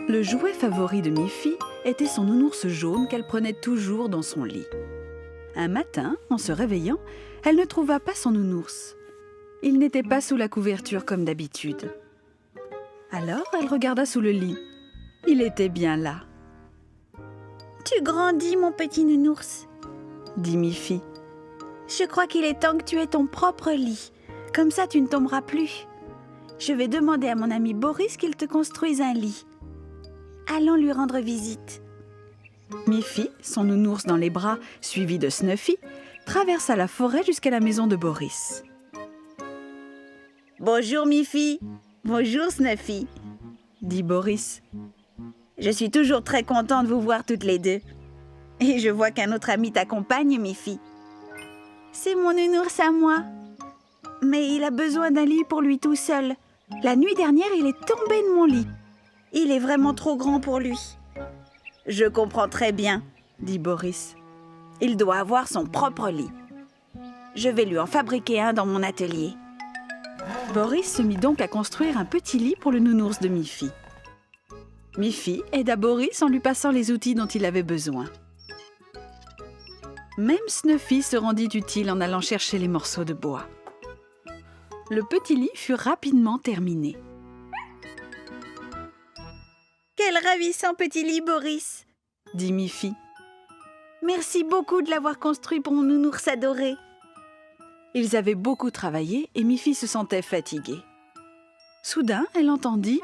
Le jouet favori de Miffy était son nounours jaune qu'elle prenait toujours dans son lit. Un matin, en se réveillant, elle ne trouva pas son nounours. Il n'était pas sous la couverture comme d'habitude. Alors, elle regarda sous le lit. Il était bien là. « Tu grandis, mon petit nounours, » dit Miffy. « Je crois qu'il est temps que tu aies ton propre lit. Comme ça, tu ne tomberas plus. Je vais demander à mon ami Boris qu'il te construise un lit. Allons lui rendre visite. » Miffy, son nounours dans les bras, suivi de Snuffy, traversa la forêt jusqu'à la maison de Boris. « Bonjour Miffy, bonjour Snuffy, » dit Boris. « Je suis toujours très content de vous voir toutes les deux. Et je vois qu'un autre ami t'accompagne, Miffy. C'est mon nounours à moi. Mais il a besoin d'un lit pour lui tout seul. La nuit dernière, il est tombé de mon lit. Il est vraiment trop grand pour lui. » « Je comprends très bien, » dit Boris. « Il doit avoir son propre lit. Je vais lui en fabriquer un dans mon atelier. » Boris se mit donc à construire un petit lit pour le nounours de Miffy. Miffy aida Boris en lui passant les outils dont il avait besoin. Même Snuffy se rendit utile en allant chercher les morceaux de bois. Le petit lit fut rapidement terminé. « Quel ravissant petit lit, Boris !» dit Miffy. « Merci beaucoup de l'avoir construit pour mon nounours adoré. » Ils avaient beaucoup travaillé et Miffy se sentait fatiguée. Soudain, elle entendit...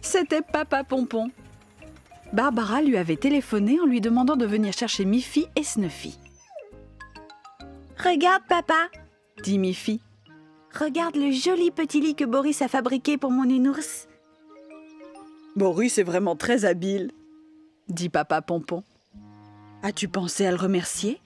C'était Papa Pompon. Barbara lui avait téléphoné en lui demandant de venir chercher Miffy et Snuffy. « Regarde, papa !» dit Miffy. « Regarde le joli petit lit que Boris a fabriqué pour mon nounours. » « Boris est vraiment très habile, » dit Papa Pompon. « As-tu pensé à le remercier ?»«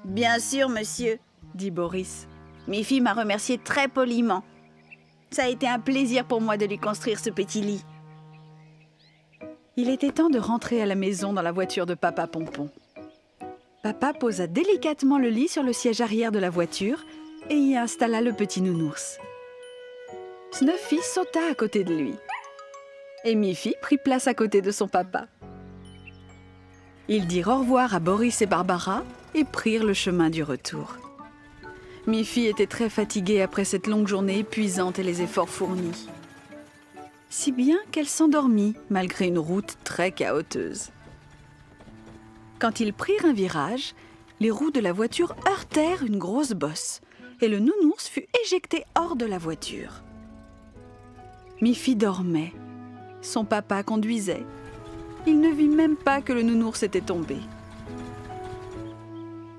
Bien sûr, monsieur, » dit Boris. « Miffy m'a remercié très poliment. Ça a été un plaisir pour moi de lui construire ce petit lit. » Il était temps de rentrer à la maison dans la voiture de Papa Pompon. Papa posa délicatement le lit sur le siège arrière de la voiture et y installa le petit nounours. Snuffy sauta à côté de lui. Et Miffy prit place à côté de son papa. Ils dirent au revoir à Boris et Barbara et prirent le chemin du retour. Miffy était très fatiguée après cette longue journée épuisante et les efforts fournis. Si bien qu'elle s'endormit malgré une route très chaoteuse. Quand ils prirent un virage, les roues de la voiture heurtèrent une grosse bosse et le nounours fut éjecté hors de la voiture. Miffy dormait. Son papa conduisait. Il ne vit même pas que le nounours était tombé.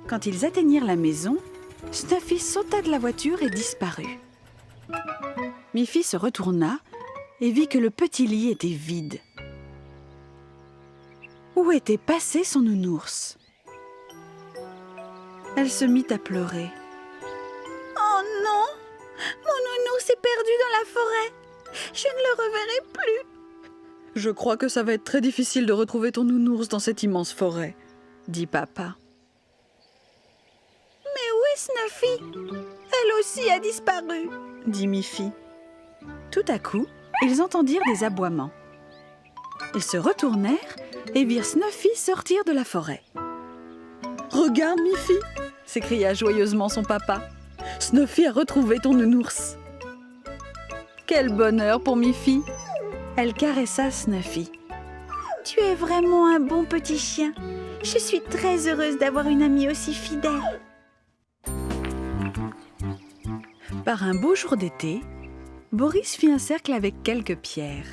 Quand ils atteignirent la maison, Snuffy sauta de la voiture et disparut. Miffy se retourna et vit que le petit lit était vide. Où était passé son nounours? Elle se mit à pleurer. « Oh non! Mon nounours est perdu dans la forêt! Je ne le reverrai plus! » « Je crois que ça va être très difficile de retrouver ton nounours dans cette immense forêt, » dit papa. « Mais où est Snuffy? Elle aussi a disparu, » dit Miffy. Tout à coup, ils entendirent des aboiements. Ils se retournèrent et virent Snuffy sortir de la forêt. « Regarde, Miffy !» s'écria joyeusement son papa. « Snuffy a retrouvé ton nounours. » Quel bonheur pour Miffy! Elle caressa Snuffy. « Tu es vraiment un bon petit chien. Je suis très heureuse d'avoir une amie aussi fidèle. » Par un beau jour d'été, Boris fit un cercle avec quelques pierres.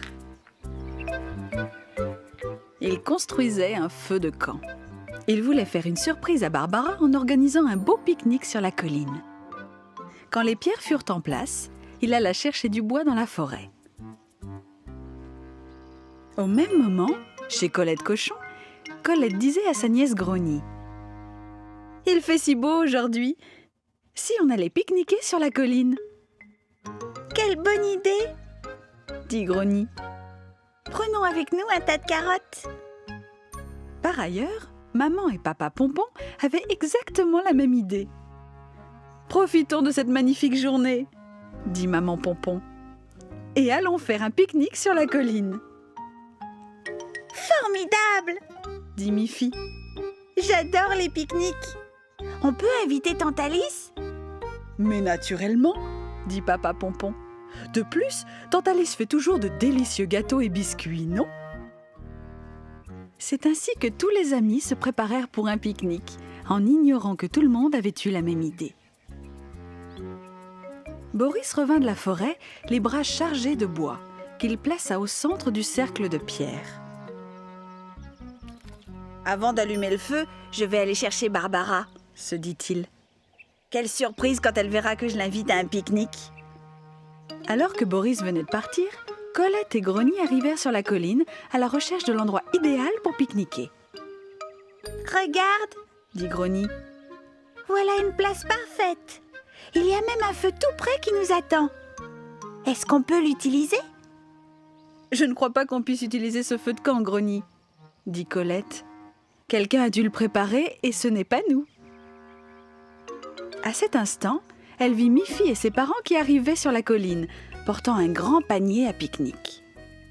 Il construisait un feu de camp. Il voulait faire une surprise à Barbara en organisant un beau pique-nique sur la colline. Quand les pierres furent en place, il alla chercher du bois dans la forêt. Au même moment, chez Colette Cochon, Colette disait à sa nièce Grogny: « Il fait si beau aujourd'hui. Si on allait pique-niquer sur la colline ?» « Quelle bonne idée !» dit Grogny. « Prenons avec nous un tas de carottes. » Par ailleurs, maman et papa Pompon avaient exactement la même idée. « Profitons de cette magnifique journée !» dit maman Pompon. et allons faire un pique-nique sur la colline. » Formidable! dit Miffy. J'adore les pique-niques. On peut inviter Tante Alice? Mais naturellement, dit Papa Pompon. De plus, Tante Alice fait toujours de délicieux gâteaux et biscuits, non? C'est ainsi que tous les amis se préparèrent pour un pique-nique, en ignorant que tout le monde avait eu la même idée. Boris revint de la forêt, les bras chargés de bois, qu'il plaça au centre du cercle de pierre. Avant d'allumer le feu, je vais aller chercher Barbara, se dit-il. Quelle surprise quand elle verra que je l'invite à un pique-nique. Alors que Boris venait de partir, Colette et Grogny arrivèrent sur la colline à la recherche de l'endroit idéal pour pique-niquer. « Regarde !» dit Grogny. « Voilà une place parfaite. Il y a même un feu tout près qui nous attend. Est-ce qu'on peut l'utiliser ?»« Je ne crois pas qu'on puisse utiliser ce feu de camp, Grogny, dit Colette. Quelqu'un a dû le préparer et ce n'est pas nous. » À cet instant, elle vit Miffy et ses parents qui arrivaient sur la colline, portant un grand panier à pique-nique.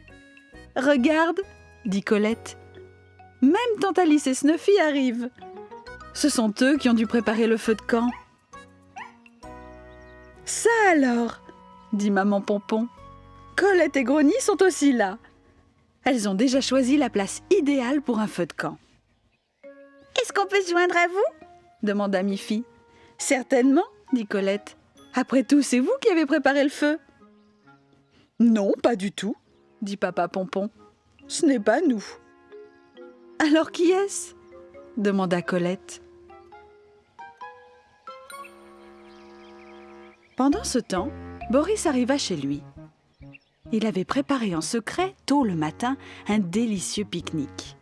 « Regarde !» dit Colette. « Même Tante Alice et Snuffy arrivent. Ce sont eux qui ont dû préparer le feu de camp. »« Ça alors !» dit Maman Pompon. « Colette et Grogny sont aussi là. Elles ont déjà choisi la place idéale pour un feu de camp. »« Est-ce qu'on peut se joindre à vous ?» demanda Miffy. « Certainement !» dit Colette. « Après tout, c'est vous qui avez préparé le feu. »« Non, pas du tout, » dit Papa Pompon. « Ce n'est pas nous. »« Alors qui est-ce » demanda Colette. Pendant ce temps, Boris arriva chez lui. Il avait préparé en secret, tôt le matin, un délicieux pique-nique.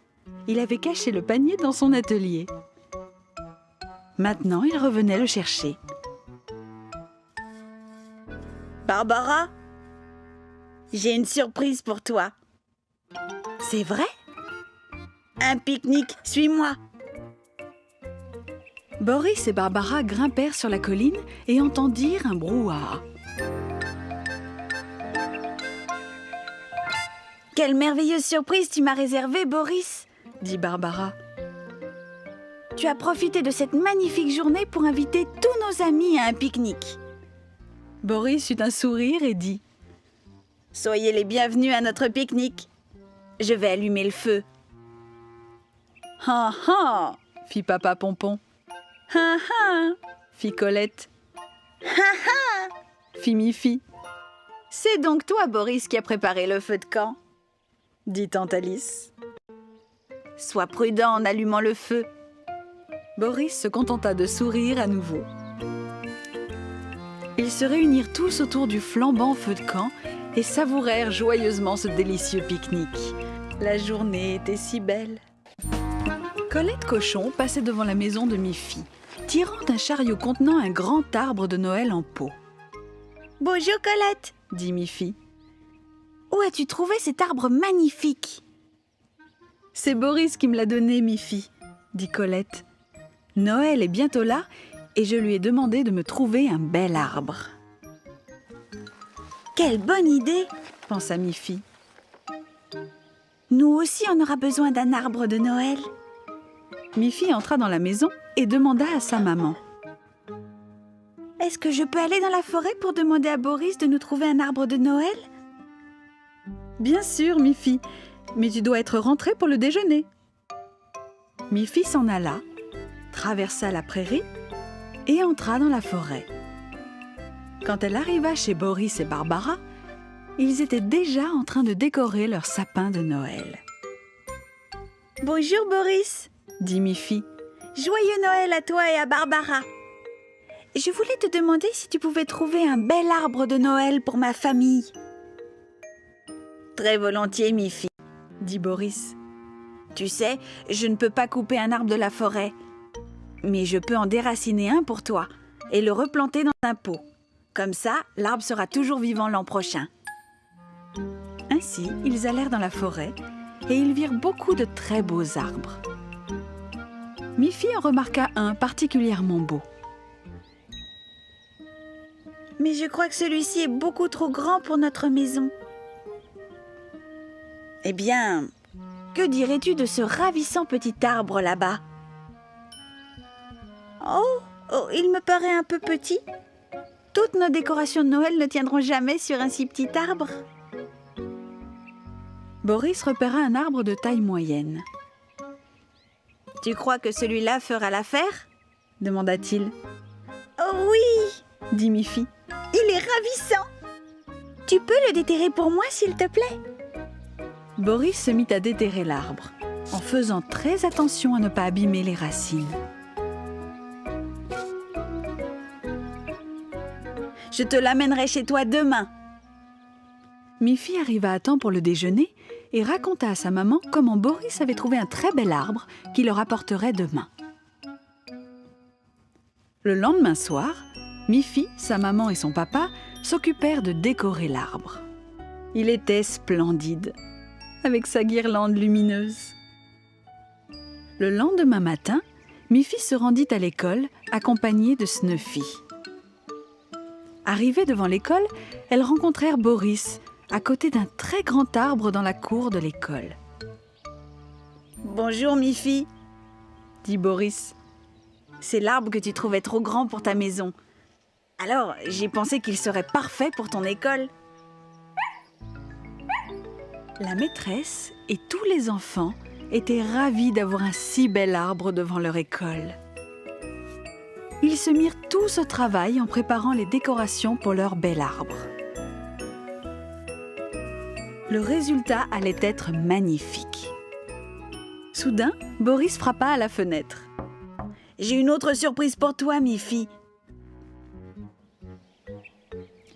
Il avait caché le panier dans son atelier. Maintenant, il revenait le chercher. « Barbara, j'ai une surprise pour toi. »« C'est vrai ? » ?»« Un pique-nique, suis-moi !» Boris et Barbara grimpèrent sur la colline et entendirent un brouhaha. « Quelle merveilleuse surprise tu m'as réservée, Boris !» dit Barbara. « Tu as profité de cette magnifique journée pour inviter tous nos amis à un pique-nique. » Boris eut un sourire et dit : « Soyez les bienvenus à notre pique-nique. Je vais allumer le feu. »« Ha ha !» fit Papa Pompon. « Ha ha !» fit Colette. « Ha ha !» fit Miffy. « C'est donc toi, Boris, qui a préparé le feu de camp ?» dit Tante Alice. « Sois prudent en allumant le feu. » Boris se contenta de sourire à nouveau. Ils se réunirent tous autour du flambant feu de camp et savourèrent joyeusement ce délicieux pique-nique. La journée était si belle. Colette Cochon passait devant la maison de Miffy, tirant un chariot contenant un grand arbre de Noël en pot. « Bonjour Colette !» dit Miffy. « Où as-tu trouvé cet arbre magnifique ?»« C'est Boris qui me l'a donné, Miffy, » dit Colette. « Noël est bientôt là et je lui ai demandé de me trouver un bel arbre. »« Quelle bonne idée !» pensa Miffy. « Nous aussi, on aura besoin d'un arbre de Noël. » Miffy entra dans la maison et demanda à sa maman. « Est-ce que je peux aller dans la forêt pour demander à Boris de nous trouver un arbre de Noël ?»« Bien sûr, Miffy, mais tu dois être rentrée pour le déjeuner. » Miffy s'en alla, traversa la prairie et entra dans la forêt. Quand elle arriva chez Boris et Barbara, ils étaient déjà en train de décorer leur sapin de Noël. « Bonjour Boris !» dit Miffy. « Joyeux Noël à toi et à Barbara ! Je voulais te demander si tu pouvais trouver un bel arbre de Noël pour ma famille. »« Très volontiers, Miffy, » dit Boris. « Tu sais, je ne peux pas couper un arbre de la forêt, mais je peux en déraciner un pour toi et le replanter dans un pot. Comme ça, l'arbre sera toujours vivant l'an prochain. » Ainsi, ils allèrent dans la forêt et ils virent beaucoup de très beaux arbres. Miffy en remarqua un particulièrement beau. Mais je crois que celui-ci est beaucoup trop grand pour notre maison. Eh bien, que dirais-tu de ce ravissant petit arbre là-bas? Oh, il me paraît un peu petit. Toutes nos décorations de Noël ne tiendront jamais sur un si petit arbre. Boris repéra un arbre de taille moyenne. Tu crois que celui-là fera l'affaire? Demanda-t-il. Oh oui, dit Miffy. Il est ravissant. Tu peux le déterrer pour moi, s'il te plaît? Boris se mit à déterrer l'arbre, en faisant très attention à ne pas abîmer les racines. Je te l'amènerai chez toi demain. Miffy arriva à temps pour le déjeuner et raconta à sa maman comment Boris avait trouvé un très bel arbre qu'il leur apporterait demain. Le lendemain soir, Miffy, sa maman et son papa s'occupèrent de décorer l'arbre. Il était splendide, avec sa guirlande lumineuse. Le lendemain matin, Miffy se rendit à l'école accompagnée de Snuffy. Arrivées devant l'école, elles rencontrèrent Boris à côté d'un très grand arbre dans la cour de l'école. « Bonjour, Miffy, » dit Boris. « C'est l'arbre que tu trouvais trop grand pour ta maison. Alors, j'ai pensé qu'il serait parfait pour ton école. » La maîtresse et tous les enfants étaient ravis d'avoir un si bel arbre devant leur école. Ils se mirent tous au travail en préparant les décorations pour leur bel arbre. Le résultat allait être magnifique. Soudain, Boris frappa à la fenêtre. « J'ai une autre surprise pour toi, Miffy.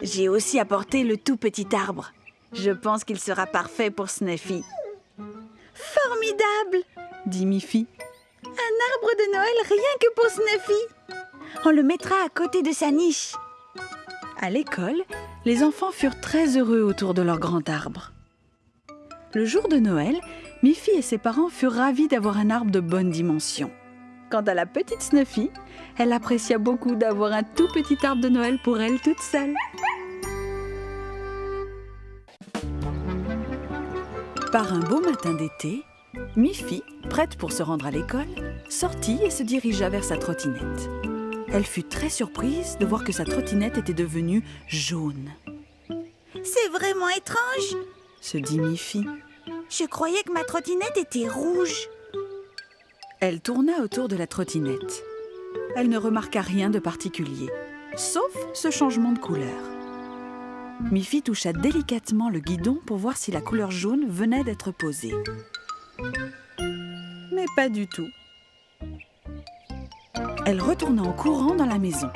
J'ai aussi apporté le tout petit arbre. Je pense qu'il sera parfait pour Snuffy. »« Formidable !» dit Miffy. « Un arbre de Noël rien que pour Snuffy. On le mettra à côté de sa niche. » À l'école, les enfants furent très heureux autour de leur grand arbre. Le jour de Noël, Miffy et ses parents furent ravis d'avoir un arbre de bonne dimension. Quant à la petite Snuffy, elle apprécia beaucoup d'avoir un tout petit arbre de Noël pour elle toute seule. Par un beau matin d'été, Miffy, prête pour se rendre à l'école, sortit et se dirigea vers sa trottinette. Elle fut très surprise de voir que sa trottinette était devenue jaune. « C'est vraiment étrange !» se dit Miffy. « Je croyais que ma trottinette était rouge. » Elle tourna autour de la trottinette. Elle ne remarqua rien de particulier, sauf ce changement de couleur. Miffy toucha délicatement le guidon pour voir si la couleur jaune venait d'être posée. Mais pas du tout. Elle retourna en courant dans la maison.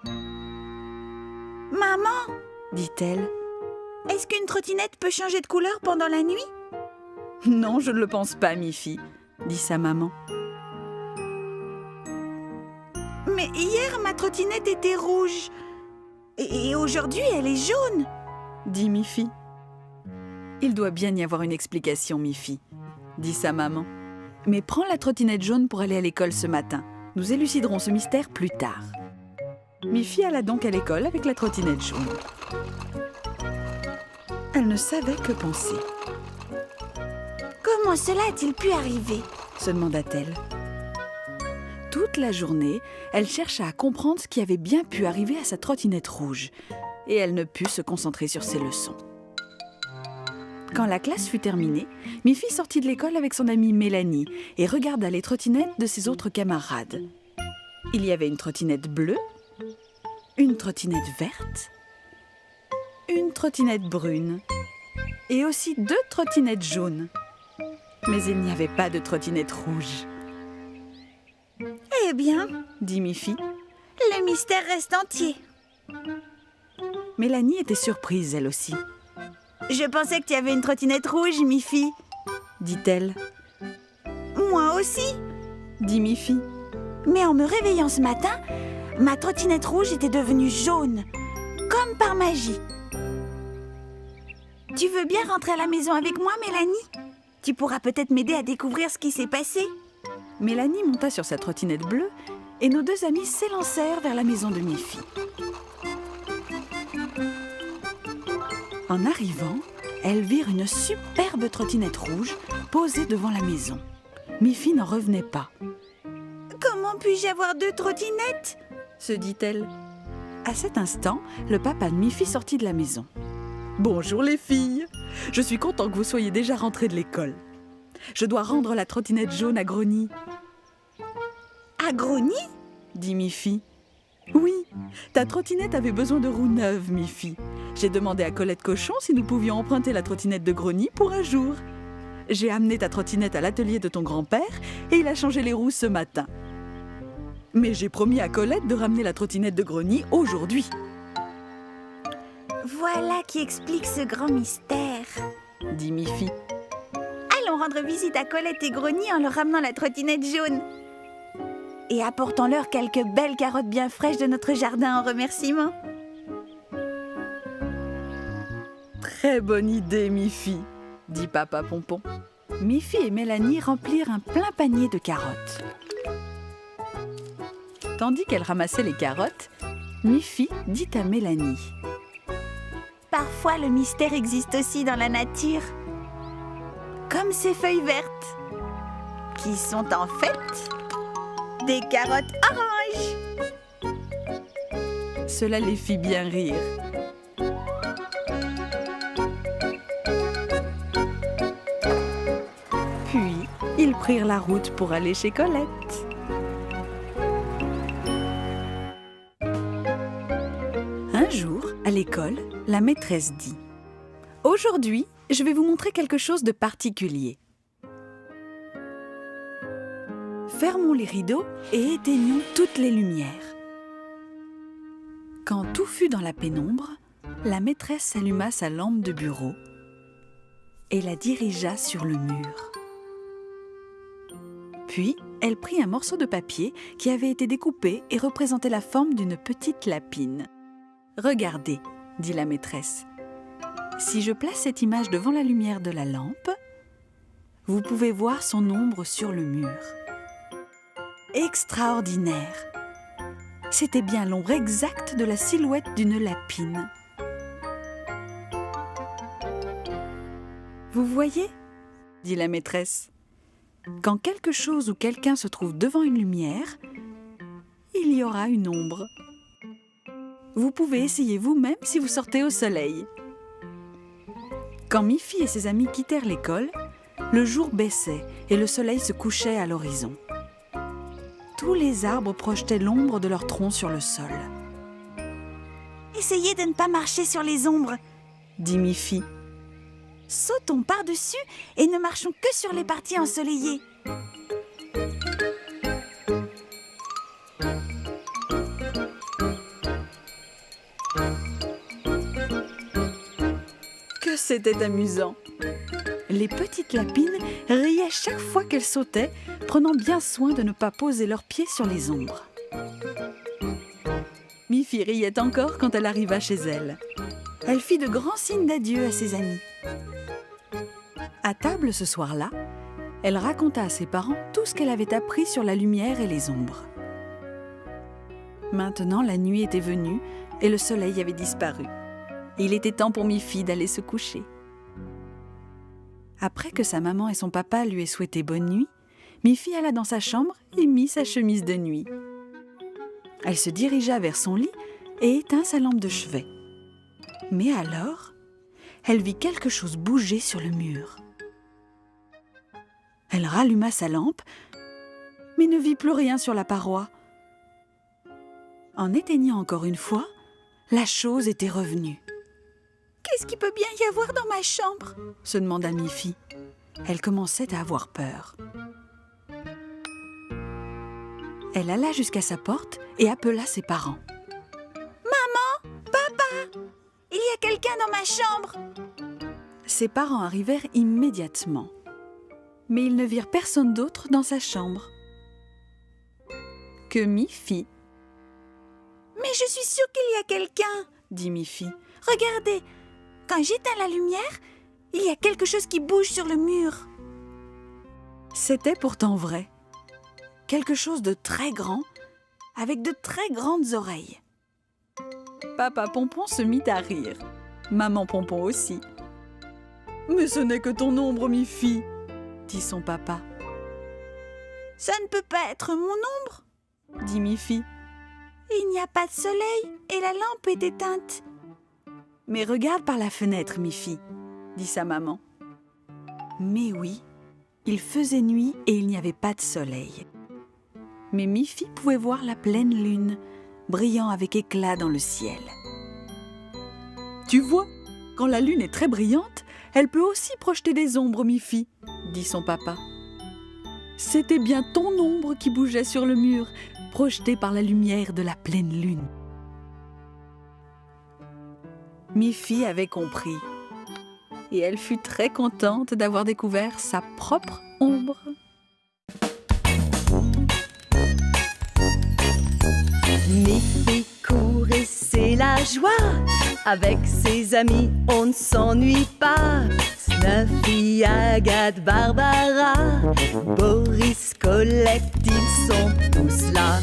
« Maman !» dit-elle. « Est-ce qu'une trottinette peut changer de couleur pendant la nuit ?»« Non, je ne le pense pas, Miffy, » dit sa maman. « Mais hier, ma trottinette était rouge. Et aujourd'hui, elle est jaune !» dit Miffy. « Il doit bien y avoir une explication, Miffy, » dit sa maman. « Mais prends la trottinette jaune pour aller à l'école ce matin. Nous éluciderons ce mystère plus tard. » Miffy alla donc à l'école avec la trottinette jaune. Elle ne savait que penser. « Comment cela a-t-il pu arriver ?» se demanda-t-elle. Toute la journée, elle chercha à comprendre ce qui avait bien pu arriver à sa trottinette rouge, et elle ne put se concentrer sur ses leçons. Quand la classe fut terminée, Miffy sortit de l'école avec son amie Mélanie et regarda les trottinettes de ses autres camarades. Il y avait une trottinette bleue, une trottinette verte, une trottinette brune et aussi 2 trottinettes jaunes. Mais il n'y avait pas de trottinette rouge. « Eh bien, » dit Miffy, « le mystère reste entier. » Mélanie était surprise, elle aussi. « Je pensais que tu avais une trottinette rouge, Miffy, » dit-elle. « Moi aussi, » dit Miffy. « Mais en me réveillant ce matin, ma trottinette rouge était devenue jaune, comme par magie. » Tu veux bien rentrer à la maison avec moi, Mélanie ? Tu pourras peut-être m'aider à découvrir ce qui s'est passé. Mélanie monta sur sa trottinette bleue et nos 2 amies s'élancèrent vers la maison de Miffy. En arrivant, elles virent une superbe trottinette rouge posée devant la maison. Miffy n'en revenait pas. « Comment puis-je avoir 2 trottinettes ?» se dit-elle. À cet instant, le papa de Miffy sortit de la maison. « Bonjour les filles, je suis content que vous soyez déjà rentrées de l'école. Je dois rendre la trottinette jaune à Grogny. »« À Grogny ?» dit Miffy. « Oui, ta trottinette avait besoin de roues neuves, Miffy. J'ai demandé à Colette Cochon si nous pouvions emprunter la trottinette de Grogny pour un jour. J'ai amené ta trottinette à l'atelier de ton grand-père et il a changé les roues ce matin. Mais j'ai promis à Colette de ramener la trottinette de Grogny aujourd'hui. » Voilà qui explique ce grand mystère, dit Miffy. Allons rendre visite à Colette et Grogny en leur ramenant la trottinette jaune. Et apportons-leur quelques belles carottes bien fraîches de notre jardin en remerciement. Très bonne idée, Miffy, dit Papa Pompon. Miffy et Mélanie remplirent un plein panier de carottes. Tandis qu'elle ramassait les carottes, Miffy dit à Mélanie. Parfois, le mystère existe aussi dans la nature. Comme ces feuilles vertes, qui sont en fait des carottes oranges. Cela les fit bien rire. Puis, ils prirent la route pour aller chez Colette. Un jour, à l'école, la maîtresse dit « Aujourd'hui, je vais vous montrer quelque chose de particulier. Fermons les rideaux et éteignons toutes les lumières. » Quand tout fut dans la pénombre, la maîtresse alluma sa lampe de bureau et la dirigea sur le mur. Puis, elle prit un morceau de papier qui avait été découpé et représentait la forme d'une petite lapine. « Regardez, » dit la maîtresse. « Si je place cette image devant la lumière de la lampe, vous pouvez voir son ombre sur le mur. » Extraordinaire! C'était bien l'ombre exacte de la silhouette d'une lapine. « Vous voyez ?» dit la maîtresse. « Quand quelque chose ou quelqu'un se trouve devant une lumière, il y aura une ombre. Vous pouvez essayer vous-même si vous sortez au soleil. » Quand Miffy et ses amis quittèrent l'école, le jour baissait et le soleil se couchait à l'horizon. Tous les arbres projetaient l'ombre de leurs troncs sur le sol. « Essayez de ne pas marcher sur les ombres, » dit Miffy. « Sautons par-dessus et ne marchons que sur les parties ensoleillées. » Que c'était amusant! Les petites lapines riaient chaque fois qu'elles sautaient, prenant bien soin de ne pas poser leurs pieds sur les ombres. Miffy riait encore quand elle arriva chez elle. Elle fit de grands signes d'adieu à ses amis. À table ce soir-là, elle raconta à ses parents tout ce qu'elle avait appris sur la lumière et les ombres. Maintenant, la nuit était venue et le soleil avait disparu. Il était temps pour Miffy d'aller se coucher. Après que sa maman et son papa lui aient souhaité bonne nuit, Miffy alla dans sa chambre et mit sa chemise de nuit. Elle se dirigea vers son lit et éteint sa lampe de chevet. Mais alors, elle vit quelque chose bouger sur le mur. Elle ralluma sa lampe, mais ne vit plus rien sur la paroi. En éteignant encore une fois, la chose était revenue. « Qu'est-ce qu'il peut bien y avoir dans ma chambre ?» se demanda Miffy. Elle commençait à avoir peur. Elle alla jusqu'à sa porte et appela ses parents. « Maman, papa, il y a quelqu'un dans ma chambre !» Ses parents arrivèrent immédiatement. Mais ils ne virent personne d'autre dans sa chambre que Miffy. « Mais je suis sûre qu'il y a quelqu'un !» dit Miffy. « Regardez, quand j'éteins la lumière, il y a quelque chose qui bouge sur le mur. » C'était pourtant vrai. Quelque chose de très grand, avec de très grandes oreilles. Papa Pompon se mit à rire. Maman Pompon aussi. Mais ce n'est que ton ombre, Miffy, dit son papa. Ça ne peut pas être mon ombre, dit Miffy. il n'y a pas de soleil et la lampe est éteinte. Mais regarde par la fenêtre, Miffy, dit sa maman. Mais oui, il faisait nuit et il n'y avait pas de soleil. Mais Miffy pouvait voir la pleine lune, brillant avec éclat dans le ciel. Tu vois, quand la lune est très brillante, elle peut aussi projeter des ombres, Miffy, dit son papa. C'était bien ton ombre qui bougeait sur le mur, projetée par la lumière de la pleine lune. Miffy avait compris, et elle fut très contente d'avoir découvert sa propre ombre. Miffy court et c'est la joie. Avec ses amis, on ne s'ennuie pas. Snuffy, Agathe, Barbara, Boris, Colette, ils sont tous là.